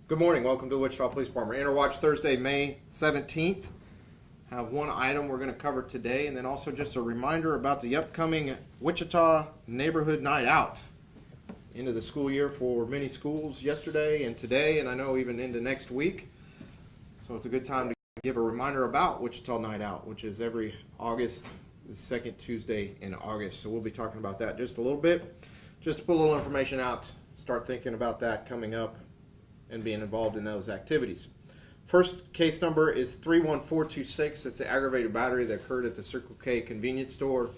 Good morning. Welcome to Wichita Police Department. Interwatch Thursday, May 17th. Have one item we're going to cover today, and then also just a reminder about the upcoming Wichita Neighborhood Night Out. Into the school year for many schools yesterday and today, and I know even into next week. So it's a good time to give a reminder about Wichita Night Out, which is every August, the second Tuesday in August. So we'll be talking about that just a little bit. Just to put a little information out, start thinking about that coming up and being involved in those activities. First case number is 31426. It's the aggravated battery that occurred at the Circle K convenience store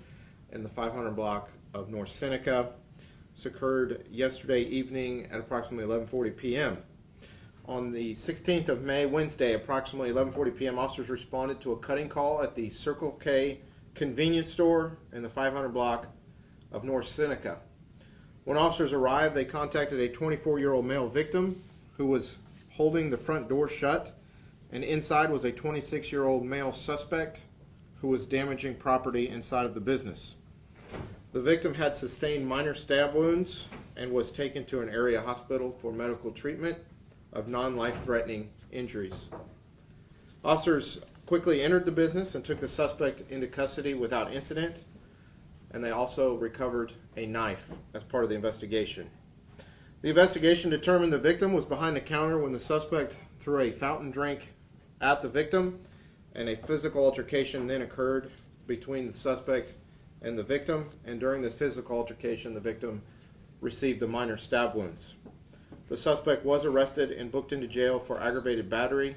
in the 500 block of North Seneca. This occurred yesterday evening at approximately 11:40 p.m. On the 16th of May, Wednesday, approximately 11:40 p.m., officers responded to a cutting call at the Circle K convenience store in the 500 block of North Seneca. When officers arrived, they contacted a 24-year-old male victim who was holding the front door shut, and inside was a 26-year-old male suspect who was damaging property inside of the business. The victim had sustained minor stab wounds and was taken to an area hospital for medical treatment of non-life-threatening injuries. Officers quickly entered the business and took the suspect into custody without incident, and they also recovered a knife as part of the investigation. The investigation determined the victim was behind the counter when the suspect threw a fountain drink at the victim, and a physical altercation then occurred between the suspect and the victim, and during this physical altercation the victim received the minor stab wounds. The suspect was arrested and booked into jail for aggravated battery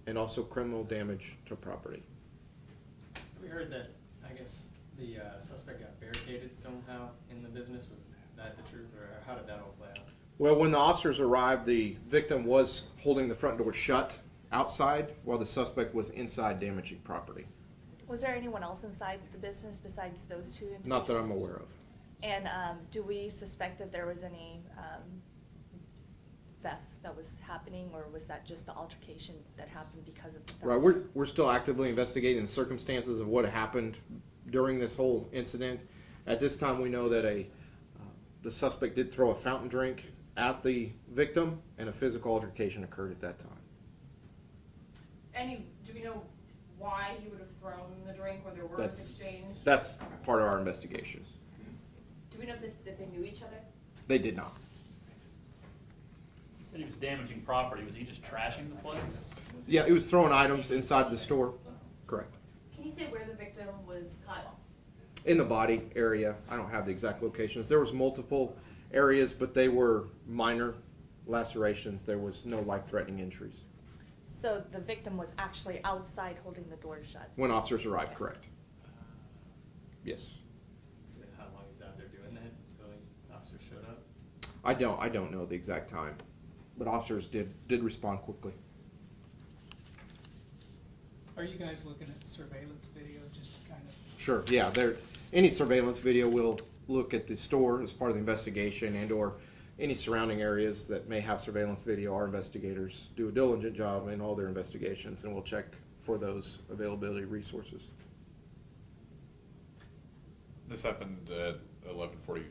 and also criminal damage to property. We heard that, I guess, the suspect got barricaded somehow in the business. Was that the truth, or how did that all play out? Well, when the officers arrived, the victim was holding the front door shut outside while the suspect was inside damaging property. Was there anyone else inside the business besides those two individuals? Not that I'm aware of. And do we suspect that there was any theft that was happening, or was that just the altercation that happened because of the theft? Right, we're still actively investigating the circumstances of what happened during this whole incident. At this time, we know that the suspect did throw a fountain drink at the victim, and a physical altercation occurred at that time. Do we know why he would have thrown the drink, or there were exchanged? That's part of our investigation. Do we know if they knew each other? They did not. You said he was damaging property. Was he just trashing the place? Yeah, he was throwing items inside the store. Correct. Can you say where the victim was cut? In the body area. I don't have the exact locations. There was multiple areas, but they were minor lacerations. There was no life-threatening injuries. So the victim was actually outside holding the door shut? When officers arrived, correct. Yes. How long he was out there doing that until the officers showed up? I don't know the exact time, but officers did respond quickly. Are you guys looking at surveillance video just to kind of? Sure, yeah. Any surveillance video will look at the store as part of the investigation, and or any surrounding areas that may have surveillance video. Our investigators do a diligent job in all their investigations, and we'll check for those availability resources. This happened at 11:40.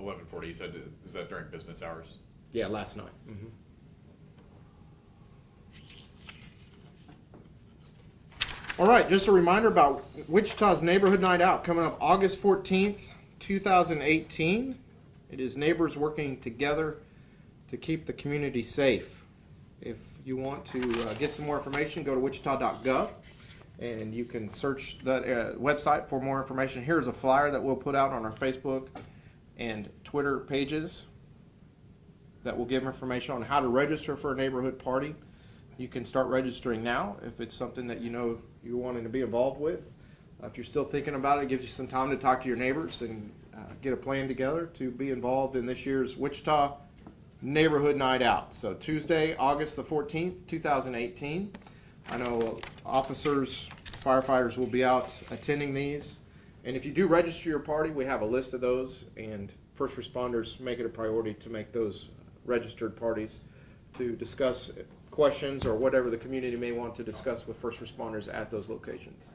11:40. You said, is that during business hours? Yeah, last night. Mm-hmm. All right, just a reminder about Wichita's Neighborhood Night Out coming up August 14th, 2018. It is neighbors working together to keep the community safe. If you want to get some more information, go to wichita.gov, and you can search that website for more information. Here's a flyer that we'll put out on our Facebook and Twitter pages that will give information on how to register for a neighborhood party. You can start registering now if it's something that you know you're wanting to be involved with. If you're still thinking about it, it gives you some time to talk to your neighbors and get a plan together to be involved in this year's Wichita Neighborhood Night Out. So Tuesday, August the 14th, 2018. I know officers, firefighters will be out attending these. And if you do register your party, we have a list of those, and first responders make it a priority to make those registered parties to discuss questions or whatever the community may want to discuss with first responders at those locations.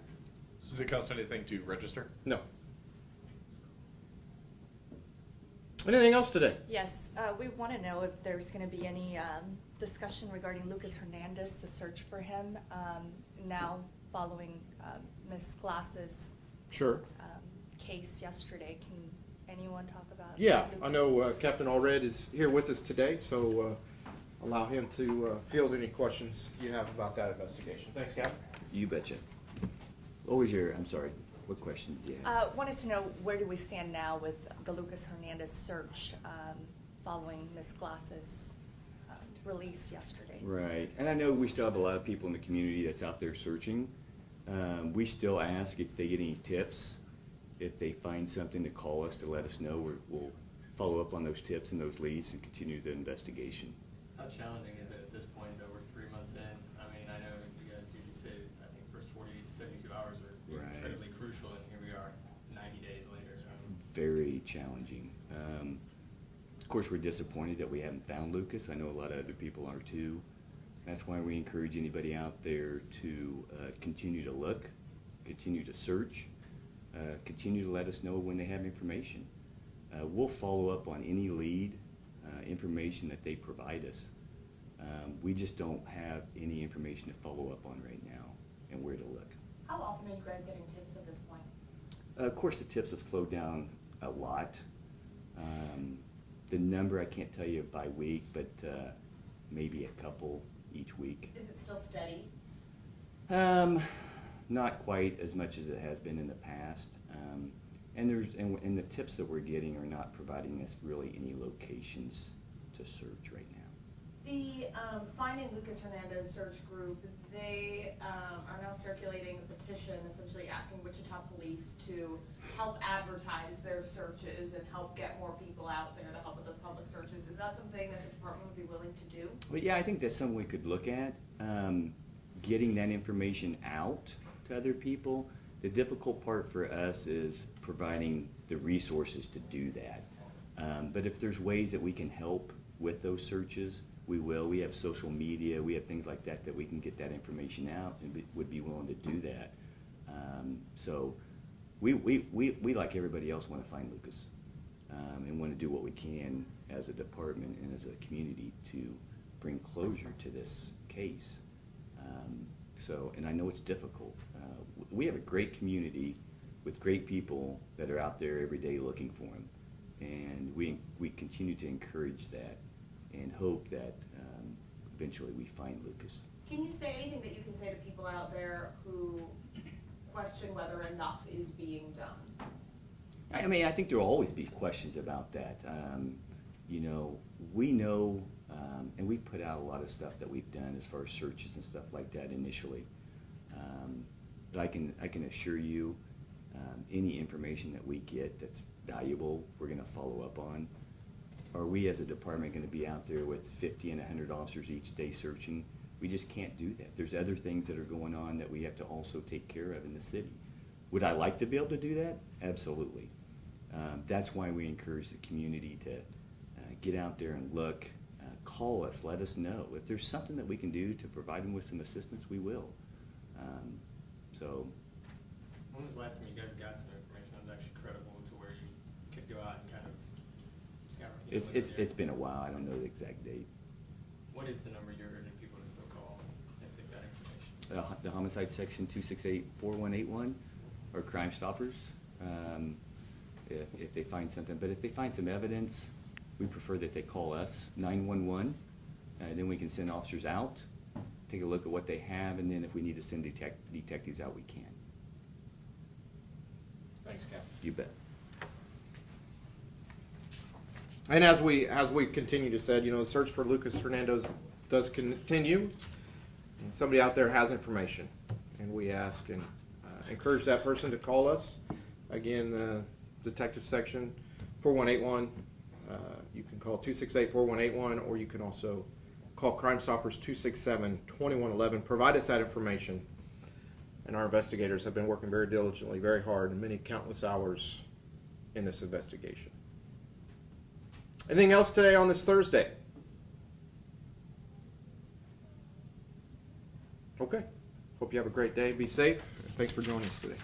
Does it cost anything to register? No. Anything else today? Yes, we want to know if there's going to be any discussion regarding Lucas Hernandez, the search for him, now following Ms. Glass's Sure. case yesterday. Can anyone talk about Yeah, Lucas? I know Captain Allred is here with us today, so allow him to field any questions you have about that investigation. Thanks, Captain. You betcha. What was your, I'm sorry, what question do you have? Wanted to know, where do we stand now with the Lucas Hernandez search following Ms. Glass's release yesterday? Right, and I know we still have a lot of people in the community that's out there searching. We still ask if they get any tips, if they find something, to call us to let us know. We'll follow up on those tips and those leads and continue the investigation. How challenging is it at this point that we're 3 months in? I mean, I know you guys usually say, I think first 40 to 72 hours are Right. incredibly crucial, and here we are 90 days later. Very challenging. Of course, we're disappointed that we haven't found Lucas. I know a lot of other people are too. That's why we encourage anybody out there to continue to look, continue to search, continue to let us know when they have information. We'll follow up on any lead information that they provide us. We just don't have any information to follow up on right now and where to look. How often are you guys getting tips at this point? Of course, the tips have slowed down a lot. The number I can't tell you by week, but maybe a couple each week. Is it still steady? Not quite as much as it has been in the past. And the tips that we're getting are not providing us really any locations to search right now. The Finding Lucas Hernandez search group, they are now circulating a petition essentially asking Wichita Police to help advertise their searches and help get more people out there to help with those public searches. Is that something that the department would be willing to do? But yeah, I think that's something we could look at, getting that information out to other people. The difficult part for us is providing the resources to do that. But if there's ways that we can help with those searches, we will. We have social media, we have things like that that we can get that information out, and would be willing to do that. So we like everybody else, want to find Lucas, and want to do what we can as a department and as a community to bring closure to this case. And I know it's difficult. We have a great community with great people that are out there every day looking for him, and we continue to encourage that and hope that eventually we find Lucas. Can you say anything that you can say to people out there who question whether enough is being done? I mean, I think there will always be questions about that. We know, and we've put out a lot of stuff that we've done as far as searches and stuff like that initially. But I can assure you, any information that we get that's valuable, we're going to follow up on. Are we as a department going to be out there with 50 and 100 officers each day searching? We just can't do that. There's other things that are going on that we have to also take care of in the city. Would I like to be able to do that? Absolutely. That's why we encourage the community to get out there and look, call us, let us know. If there's something that we can do to provide them with some assistance, we will. When was the last time you guys got some information that was actually credible to where you could go out and kind of scour? It's been a while. I don't know the exact date. What is the number you're urging people to still call if they've got information? The homicide section 268-4181 or Crime Stoppers, if they find something. But if they find some evidence, we prefer that they call us, 911, and then we can send officers out, take a look at what they have, and then if we need to send detectives out, we can. Thanks, Captain. You bet. And as we continue to say, the search for Lucas Hernandez does continue. And somebody out there has information, and we ask and encourage that person to call us. Again, the detective section 4181. You can call 268-4181, or you can also call Crime Stoppers 267-2111. Provide us that information. And our investigators have been working very diligently, very hard, and many countless hours in this investigation. Anything else today on this Thursday? Okay. Hope you have a great day. Be safe. Thanks for joining us today.